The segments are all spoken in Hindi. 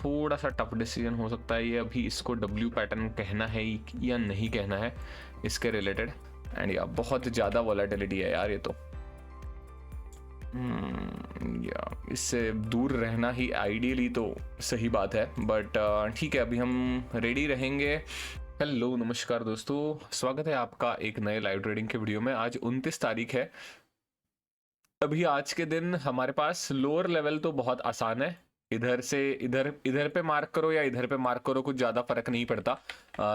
थोड़ा सा टफ डिसीजन हो सकता है ये अभी, इसको डब्ल्यू पैटर्न कहना है या नहीं कहना है इसके रिलेटेड। एंड या बहुत ज़्यादा वॉलेटिलिटी है यार ये तो, या इससे दूर रहना ही आइडियली तो सही बात है, बट ठीक है अभी हम रेडी रहेंगे। हेलो नमस्कार दोस्तों, स्वागत है आपका एक नए लाइव ट्रेडिंग के वीडियो में। आज 29 तारीख है। अभी आज के दिन हमारे पास लोअर लेवल तो बहुत आसान है, इधर से इधर, इधर पे मार्क करो या इधर पे मार्क करो कुछ ज़्यादा फर्क नहीं पड़ता।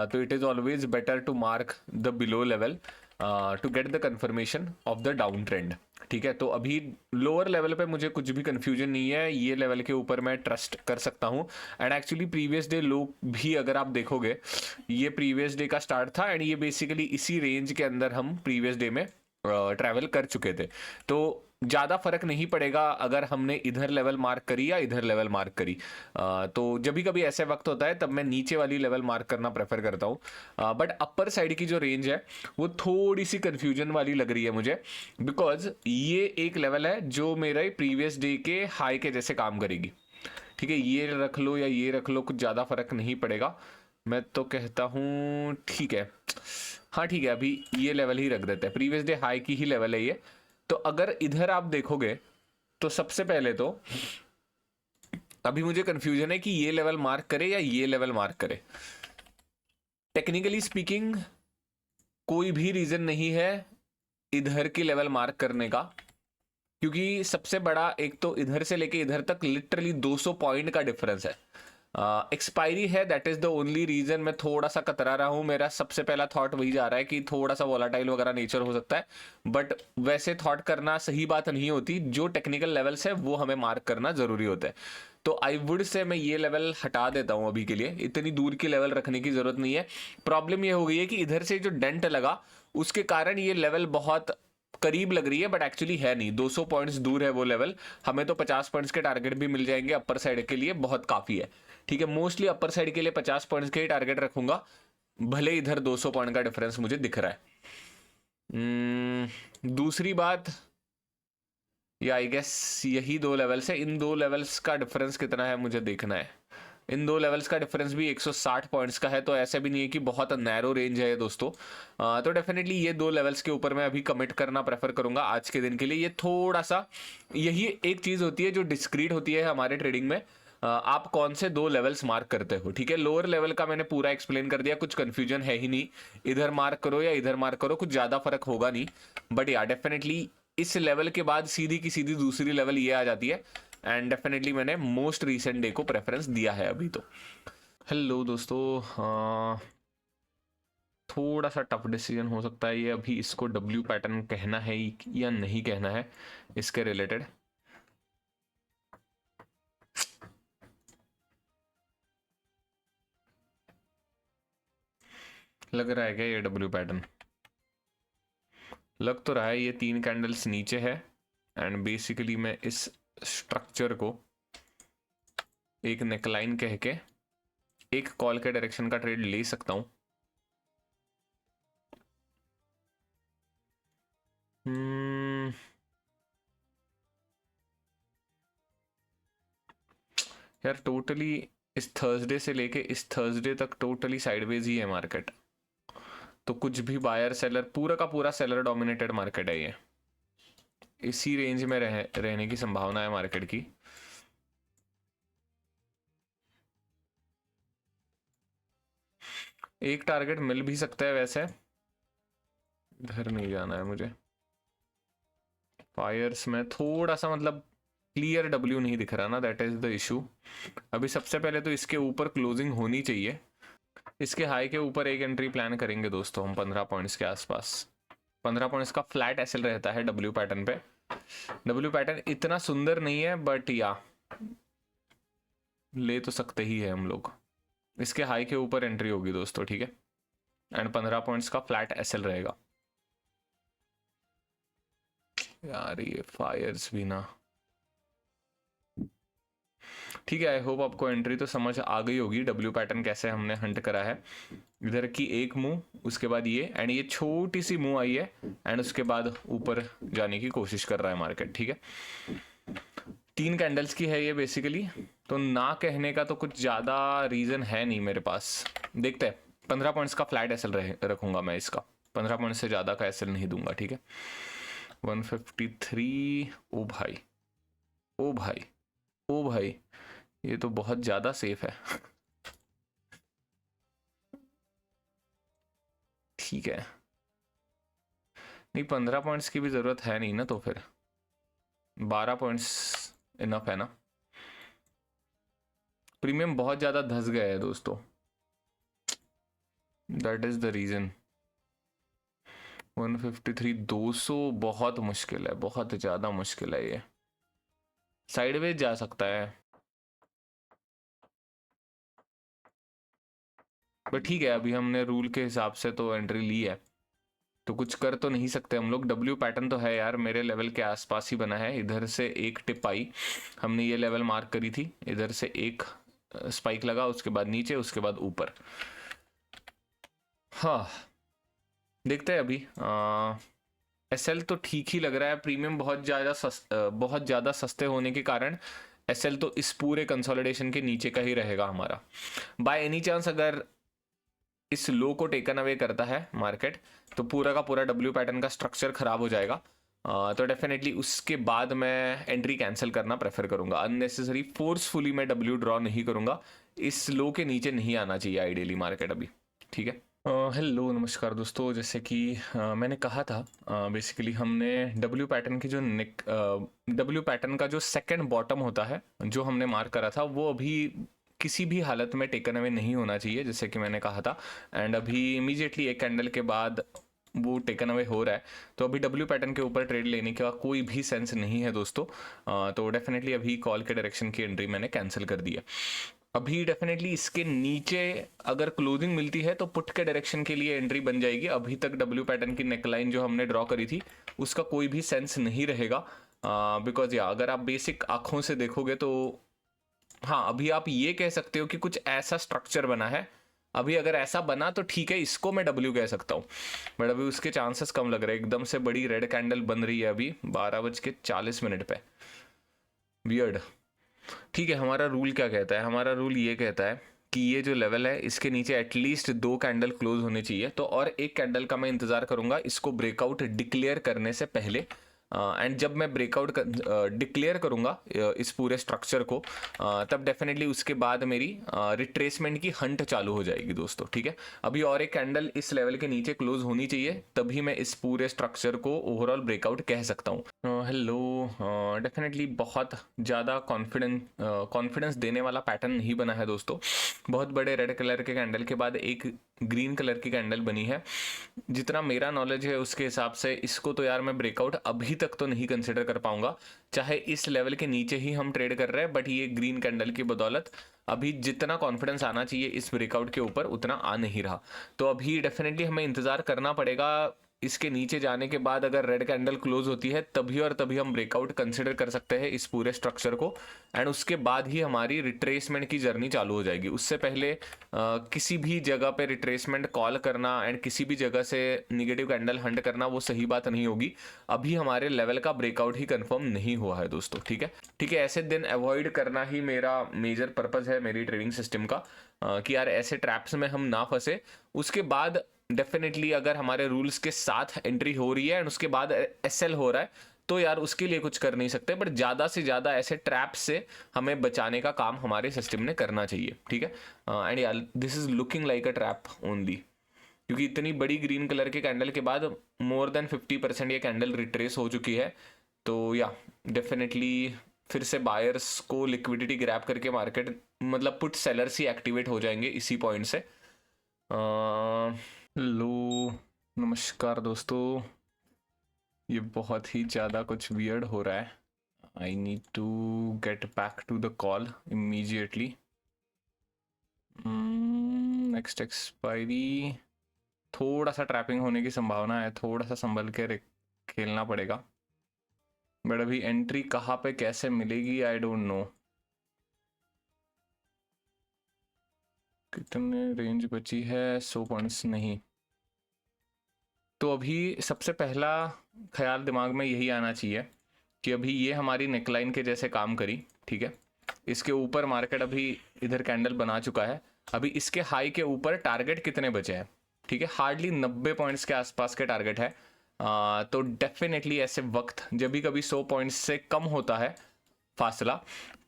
तो it is always better to mark the below level to get the confirmation of the down trend. ठीक है, तो अभी लोअर लेवल पे मुझे कुछ भी कंफ्यूजन नहीं है, ये लेवल के ऊपर मैं ट्रस्ट कर सकता हूँ। एंड एक्चुअली प्रीवियस डे लो भी अगर आप देखोगे, ये प्रीवियस डे का स्टार्ट था एंड ये बेसिकली इसी रेंज के अंदर हम प्रीवियस डे में ट्रैवल कर चुके थे। तो ज़्यादा फर्क नहीं पड़ेगा अगर हमने इधर लेवल मार्क करी या इधर लेवल मार्क करी। तो जब भी कभी ऐसे वक्त होता है तब मैं नीचे वाली लेवल मार्क करना प्रेफर करता हूँ। बट अपर साइड की जो रेंज है वो थोड़ी सी कंफ्यूजन वाली लग रही है मुझे, बिकॉज ये एक लेवल है जो मेरे प्रीवियस डे के हाई के जैसे काम करेगी। ठीक है, ये रख लो या ये रख लो, कुछ ज़्यादा फर्क नहीं पड़ेगा। मैं तो कहता हूँ ठीक है, हाँ ठीक है, अभी ये लेवल ही रख देते हैं, प्रीवियस डे हाई की ही लेवल है ये। तो अगर इधर आप देखोगे तो सबसे पहले तो अभी मुझे कंफ्यूजन है कि ये लेवल मार्क करे या ये लेवल मार्क करे। टेक्निकली स्पीकिंग कोई भी रीजन नहीं है इधर की लेवल मार्क करने का, क्योंकि सबसे बड़ा एक तो इधर से लेके इधर तक लिटरली 200 पॉइंट का डिफरेंस है। एक्सपायरी है, that is the only reason मैं थोड़ा सा कतरा रहा हूं। मेरा सबसे पहला थॉट वही जा रहा है कि थोड़ा सा वोलाटाइल वगैरह नेचर हो सकता है, बट वैसे थॉट करना सही बात नहीं होती। जो टेक्निकल लेवल्स है वो हमें मार्क करना जरूरी होता है। तो आई वुड से मैं ये लेवल हटा देता हूं अभी के लिए, इतनी दूर की लेवल रखने की जरूरत नहीं है। प्रॉब्लम ये हो गई है कि इधर से जो डेंट लगा उसके कारण ये लेवल बहुत करीब लग रही है, बट एक्चुअली है नहीं, 200 पॉइंट्स दूर है वो लेवल। हमें तो 50 पॉइंट्स के टारगेट भी मिल जाएंगे अपर साइड के लिए, बहुत काफी है। ठीक है, मोस्टली अपर साइड के लिए 50 पॉइंट्स के ही टारगेट रखूंगा, भले इधर 200 पॉइंट का डिफरेंस मुझे दिख रहा है। दूसरी बात, या आई गेस यही दो लेवल्स है, इन दो लेवल्स का डिफरेंस कितना है मुझे देखना है। इन दो लेवल्स का डिफरेंस भी 160 पॉइंट्स का है, तो ऐसे भी नहीं है कि बहुत नैरो रेंज है दोस्तों। तो डेफिनेटली ये दो लेवल्स के ऊपर मैं अभी कमिट करना प्रेफर करूंगा आज के दिन के लिए। ये थोड़ा सा, यही एक चीज होती है जो डिस्क्रीट होती है हमारे ट्रेडिंग में, आप कौन से दो लेवल्स मार्क करते हो। ठीक है, लोअर लेवल का मैंने पूरा एक्सप्लेन कर दिया, कुछ कंफ्यूजन है ही नहीं, इधर मार्क करो या इधर मार्क करो कुछ ज्यादा फर्क होगा नहीं। बट या डेफिनेटली इस लेवल के बाद सीधी की सीधी दूसरी लेवल ये आ जाती है, एंड डेफिनेटली मैंने मोस्ट रीसेंट डे को प्रेफरेंस दिया है अभी तो। हेलो दोस्तों, थोड़ा सा टफ डिसीजन हो सकता है ये अभी, इसको डब्ल्यू पैटर्न कहना है या नहीं कहना है इसके रिलेटेड। लग रहा है क्या ये डब्ल्यू पैटर्न? लग तो रहा है, ये 3 कैंडल्स नीचे है एंड बेसिकली मैं इस स्ट्रक्चर को एक नेकलाइन कह के एक कॉल के डायरेक्शन का ट्रेड ले सकता हूं। यार टोटली इस थर्सडे से लेके इस थर्सडे तक टोटली साइडवेज ही है मार्केट, तो कुछ भी बायर सेलर, पूरा का पूरा सेलर डोमिनेटेड मार्केट है ये। इसी रेंज में रहने की संभावना है मार्केट की। एक टारगेट मिल भी सकता है वैसे, इधर नहीं जाना है मुझे। फायर्स में थोड़ा सा मतलब क्लियर डब्ल्यू नहीं दिख रहा ना, दैट इज द इशू। अभी सबसे पहले तो इसके ऊपर क्लोजिंग होनी चाहिए, इसके हाई के ऊपर एक एंट्री प्लान करेंगे दोस्तों हम 15 पॉइंट्स के आसपास। 15 पॉइंट्स का फ्लैट एसएल रहता है डब्ल्यू पैटर्न पे। डब्ल्यू पैटर्न इतना सुंदर नहीं है, बट या ले तो सकते ही है हम लोग। इसके हाई के ऊपर एंट्री होगी दोस्तों, ठीक है, एंड 15 पॉइंट्स का फ्लैट एसएल रहेगा। यार ये फायर्स भी ना, ठीक है, आई होप आपको एंट्री तो समझ आ गई होगी, डब्ल्यू पैटर्न कैसे हमने हंट करा है। इधर की एक मूव, उसके बाद ये, एंड ये छोटी सी मूव आई है, एंड उसके बाद ऊपर जाने की कोशिश कर रहा है मार्केट। ठीक है, 3 कैंडल्स की है ये बेसिकली, तो ना कहने का तो कुछ ज़्यादा रीज़न है नहीं मेरे पास। देखते हैं, 15 पॉइंट्स का फ्लैट एसएल रखूंगा मैं इसका, 15 पॉइंट से ज़्यादा का एसएल नहीं दूंगा, ठीक है। 153, ओ भाई ओ भाई ओ भाई, ये तो बहुत ज़्यादा सेफ है। ठीक है, नहीं 15 पॉइंट्स की भी ज़रूरत है नहीं ना, तो फिर 12 पॉइंट्स इनफ है ना। प्रीमियम बहुत ज़्यादा धस गया है दोस्तों, दैट इज़ द रीज़न। 153, 200 बहुत मुश्किल है, बहुत ज़्यादा मुश्किल है ये। साइडवेज जा सकता है, बट ठीक है, अभी हमने रूल के हिसाब से तो एंट्री ली है, तो कुछ कर तो नहीं सकते हम लोग। डब्ल्यू पैटर्न तो है यार, मेरे लेवल के आसपास ही बना है। इधर से एक टिप आई, हमने ये लेवल मार्क करी थी, इधर से एक स्पाइक लगा, उसके बाद नीचे, उसके बाद ऊपर। हाँ देखते हैं अभी। एसएल तो ठीक ही लग रहा है, प्रीमियम बहुत ज़्यादा सस्ते होने के कारण एसएल तो इस पूरे कंसोलिडेशन के नीचे का ही रहेगा हमारा। बाय एनी चांस अगर इस लो को टेकन अवे करता है मार्केट, तो पूरा का पूरा डब्ल्यू पैटर्न का स्ट्रक्चर खराब हो जाएगा। तो डेफिनेटली उसके बाद मैं एंट्री कैंसिल करना प्रेफर करूंगा। अननेसेसरी फोर्सफुली मैं डब्ल्यू ड्रॉ नहीं करूंगा, इस लो के नीचे नहीं आना चाहिए आइडियली मार्केट अभी, ठीक है। हेलो नमस्कार दोस्तों, जैसे कि मैंने कहा था, बेसिकली हमने डब्ल्यू पैटर्न की जो डब्ल्यू पैटर्न का जो सेकंड बॉटम होता है जो हमने मार्क करा था, वो अभी किसी भी हालत में टेकन अवे नहीं होना चाहिए, जैसे कि मैंने कहा था। एंड अभी इमीडिएटली एक कैंडल के बाद वो टेकन अवे हो रहा है, तो अभी डब्ल्यू पैटर्न के ऊपर ट्रेड लेने का कोई भी सेंस नहीं है दोस्तों। तो डेफिनेटली अभी कॉल के डायरेक्शन की एंट्री मैंने कैंसिल कर दी है। अभी डेफिनेटली इसके नीचे अगर क्लोजिंग मिलती है तो पुट के डायरेक्शन के लिए एंट्री बन जाएगी। अभी तक डब्ल्यू पैटर्न की नेकलाइन जो हमने ड्रॉ करी थी उसका कोई भी सेंस नहीं रहेगा, बिकॉज या अगर आप बेसिक आंखों से देखोगे तो हाँ, अभी आप ये कह सकते हो कि कुछ ऐसा स्ट्रक्चर बना है। अभी अगर ऐसा बना तो ठीक है, इसको मैं डब्ल्यू कह सकता हूँ, बट अभी उसके चांसेस कम लग रहे हैं। एकदम से बड़ी रेड कैंडल बन रही है अभी 12:40 पे, वियर्ड। ठीक है, हमारा रूल क्या कहता है? हमारा रूल ये कहता है कि ये जो लेवल है इसके नीचे एटलीस्ट 2 कैंडल क्लोज होने चाहिए, तो और एक कैंडल का मैं इंतजार करूंगा इसको ब्रेकआउट डिक्लेयर करने से पहले। एंड जब मैं ब्रेकआउट डिक्लेयर करूंगा इस पूरे स्ट्रक्चर को, तब डेफिनेटली उसके बाद मेरी रिट्रेसमेंट की हंट चालू हो जाएगी दोस्तों, ठीक है। अभी और एक कैंडल इस लेवल के नीचे क्लोज होनी चाहिए, तभी मैं इस पूरे स्ट्रक्चर को ओवरऑल ब्रेकआउट कह सकता हूँ। हेलो, डेफिनेटली बहुत ज़्यादा कॉन्फिडेंस देने वाला पैटर्न नहीं बना है दोस्तों। बहुत बड़े रेड कलर के कैंडल के बाद एक ग्रीन कलर की कैंडल बनी है। जितना मेरा नॉलेज है उसके हिसाब से इसको तो यार मैं ब्रेकआउट अभी तक तो नहीं कंसिडर कर पाऊंगा, चाहे इस लेवल के नीचे ही हम ट्रेड कर रहे हैं। बट ये ग्रीन कैंडल की बदौलत अभी जितना कॉन्फिडेंस आना चाहिए इस ब्रेकआउट के ऊपर उतना आ नहीं रहा, तो अभी डेफिनेटली हमें इंतजार करना पड़ेगा। इसके नीचे जाने के बाद अगर रेड कैंडल क्लोज होती है तभी और तभी हम ब्रेकआउट कंसिडर कर सकते हैं इस पूरे स्ट्रक्चर को, एंड उसके बाद ही हमारी रिट्रेसमेंट की जर्नी चालू हो जाएगी। उससे पहले किसी भी जगह पे रिट्रेसमेंट कॉल करना एंड किसी भी जगह से निगेटिव कैंडल हंट करना वो सही बात नहीं होगी। अभी हमारे लेवल का ब्रेकआउट ही कंफर्म नहीं हुआ है दोस्तों, ठीक है। ठीक है, ऐसे दिन अवॉइड करना ही मेरा मेजर पर्पज है मेरी ट्रेडिंग सिस्टम का, कि यार ऐसे ट्रैप्स में हम ना फंसे। उसके बाद डेफिनेटली अगर हमारे रूल्स के साथ एंट्री हो रही है एंड उसके बाद एसएल हो रहा है तो यार उसके लिए कुछ कर नहीं सकते, बट ज़्यादा से ज़्यादा ऐसे ट्रैप से हमें बचाने का काम हमारे सिस्टम ने करना चाहिए, ठीक है। एंड यार this is looking like a trap only, क्योंकि इतनी बड़ी ग्रीन कलर के कैंडल के बाद मोर देन 50% ये कैंडल रिट्रेस हो चुकी है। तो या डेफिनेटली फिर से बायर्स को लिक्विडिटी ग्रैब करके मार्केट मतलब पुट सेलर्स ही एक्टिवेट हो जाएंगे इसी पॉइंट से। हेलो नमस्कार दोस्तों, ये बहुत ही ज़्यादा कुछ वियर्ड हो रहा है। I need to get back to the call immediately. Next expiry, थोड़ा सा ट्रैपिंग होने की संभावना है, थोड़ा सा संभल के खेलना पड़ेगा। बट अभी एंट्री कहाँ पे कैसे मिलेगी आई डोंट नो। कितने रेंज बची है? 100 पॉइंट्स नहीं। तो अभी सबसे पहला ख्याल दिमाग में यही आना चाहिए कि अभी ये हमारी नेकलाइन के जैसे काम करी, ठीक है। इसके ऊपर मार्केट अभी इधर कैंडल बना चुका है। अभी इसके हाई के ऊपर टारगेट कितने बचे हैं, ठीक है, हार्डली 90 पॉइंट्स के आसपास के टारगेट है। तो डेफिनेटली ऐसे वक्त जब भी कभी 100 पॉइंट्स से कम होता है फासला,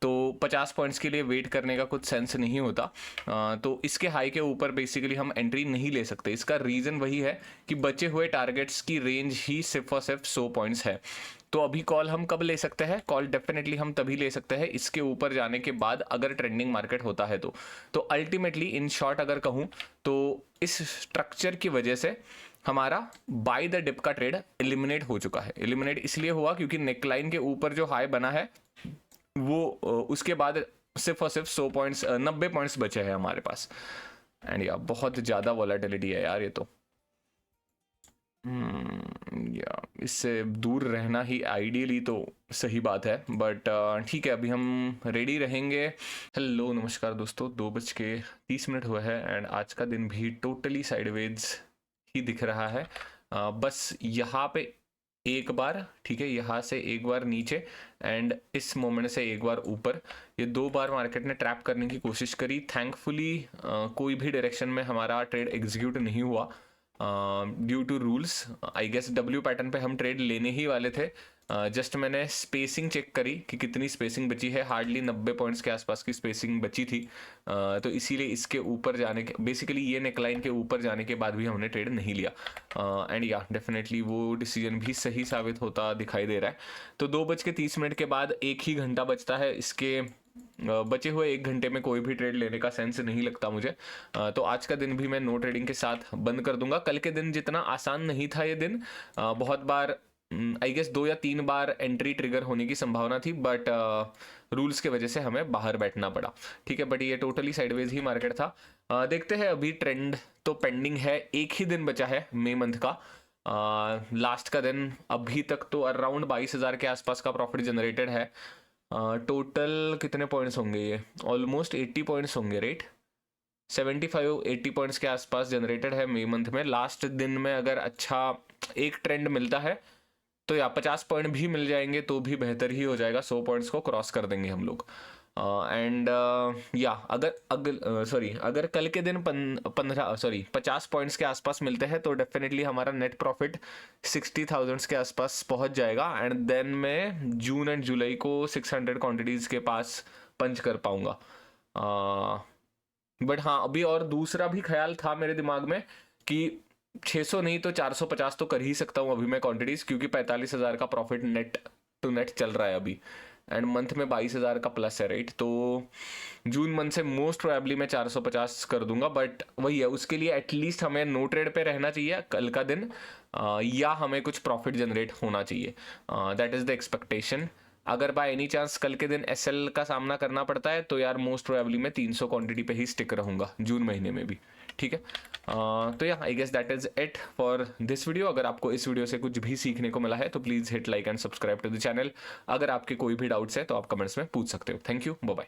तो 50 पॉइंट्स के लिए वेट करने का कुछ सेंस नहीं होता। तो इसके हाई के ऊपर बेसिकली हम एंट्री नहीं ले सकते। इसका रीज़न वही है कि बचे हुए टारगेट्स की रेंज ही सिर्फ और सिर्फ 100 पॉइंट्स है। तो अभी कॉल हम कब ले सकते हैं? कॉल डेफिनेटली हम तभी ले सकते हैं इसके ऊपर जाने के बाद, अगर ट्रेंडिंग मार्केट होता है तो अल्टीमेटली इन शॉर्ट अगर कहूँ तो इस स्ट्रक्चर की वजह से हमारा बाय द डिप का ट्रेड एलिमिनेट हो चुका है। एलिमिनेट इसलिए हुआ क्योंकि नेकलाइन के ऊपर जो हाई बना है वो उसके बाद सिर्फ और सिर्फ 100 पॉइंट्स 90 पॉइंट्स बचे हैं हमारे पास। एंड यार बहुत ज़्यादा वॉलेटिलिटी है यार ये तो। या इससे दूर रहना ही आइडियली तो सही बात है, बट ठीक है, अभी हम रेडी रहेंगे। हेलो नमस्कार दोस्तों, 2:30 हुआ है एंड आज का दिन भी टोटली साइडवेज ही दिख रहा है। बस यहाँ पे एक बार, ठीक है, यहाँ से एक बार नीचे एंड इस मोमेंट से एक बार ऊपर, ये 2 बार मार्केट ने ट्रैप करने की कोशिश करी। थैंकफुली कोई भी डायरेक्शन में हमारा ट्रेड एग्जीक्यूट नहीं हुआ due to rules. I guess W pattern पे हम ट्रेड लेने ही वाले थे। जस्ट मैंने स्पेसिंग चेक करी कि कितनी स्पेसिंग बची है, हार्डली 90 पॉइंट्स के आसपास की स्पेसिंग बची थी। तो इसीलिए इसके ऊपर जाने के, बेसिकली ये नेकलाइन के ऊपर जाने के बाद भी हमने ट्रेड नहीं लिया। एंड या डेफिनेटली वो डिसीजन भी सही साबित होता दिखाई दे रहा है। तो 2:30 के बाद 1 ही घंटा बचता है। इसके बचे हुए 1 घंटे में कोई भी ट्रेड लेने का सेंस नहीं लगता मुझे। तो आज का दिन भी मैं नो ट्रेडिंग के साथ बंद कर दूंगा। कल के दिन जितना आसान नहीं था ये दिन, बहुत बार आई गेस 2 या 3 बार एंट्री ट्रिगर होने की संभावना थी, बट रूल्स के वजह से हमें बाहर बैठना पड़ा, ठीक है। बट ये टोटली साइडवेज ही मार्केट था। देखते हैं, अभी ट्रेंड तो पेंडिंग है। 1 ही दिन बचा है मई मंथ का, लास्ट का दिन। अभी तक तो अराउंड 22,000 के आसपास का प्रॉफिट जनरेटेड है। टोटल कितने पॉइंट्स होंगे? ये ऑलमोस्ट 80 पॉइंट्स होंगे, राइट? 75-80 पॉइंट्स के आसपास जनरेटेड है मई मंथ में। लास्ट दिन में अगर अच्छा एक ट्रेंड मिलता है तो या 50 पॉइंट भी मिल जाएंगे तो भी बेहतर ही हो जाएगा। 100 पॉइंट्स को क्रॉस कर देंगे हम लोग। एंड या अगर कल के दिन 50 पॉइंट्स के आसपास मिलते हैं तो डेफिनेटली हमारा नेट प्रॉफिट 60,000 के आसपास पहुंच जाएगा। एंड देन मैं जून एंड जुलाई को 600 क्वांटिटीज के पास पंच कर पाऊंगा। बट हाँ, अभी और दूसरा भी ख्याल था मेरे दिमाग में कि 600 नहीं तो 450 तो कर ही सकता हूँ अभी मैं क्वांटिटीज, क्योंकि 45,000 का प्रॉफिट नेट टू नेट चल रहा है अभी। एंड मंथ में 22,000 का प्लस है, राइट? तो जून मंथ से मोस्ट प्रोबेबली मैं 450 कर दूंगा। बट वही है, उसके लिए एटलीस्ट हमें नो ट्रेड पे रहना चाहिए कल का दिन, या हमें कुछ प्रॉफिट जनरेट होना चाहिए। That is the expectation. अगर बाय एनी चांस कल के दिन एसएल का सामना करना पड़ता है तो यार मोस्ट प्रोबेबली मैं 300 क्वांटिटी पे ही स्टिक रहूंगा जून महीने में भी, ठीक है। तो या I guess that is it for this video. अगर आपको इस वीडियो से कुछ भी सीखने को मिला है तो please hit like and subscribe to the channel. अगर आपके कोई भी डाउट्स है तो आप कमेंट्स में पूछ सकते हो। Thank you, bye bye.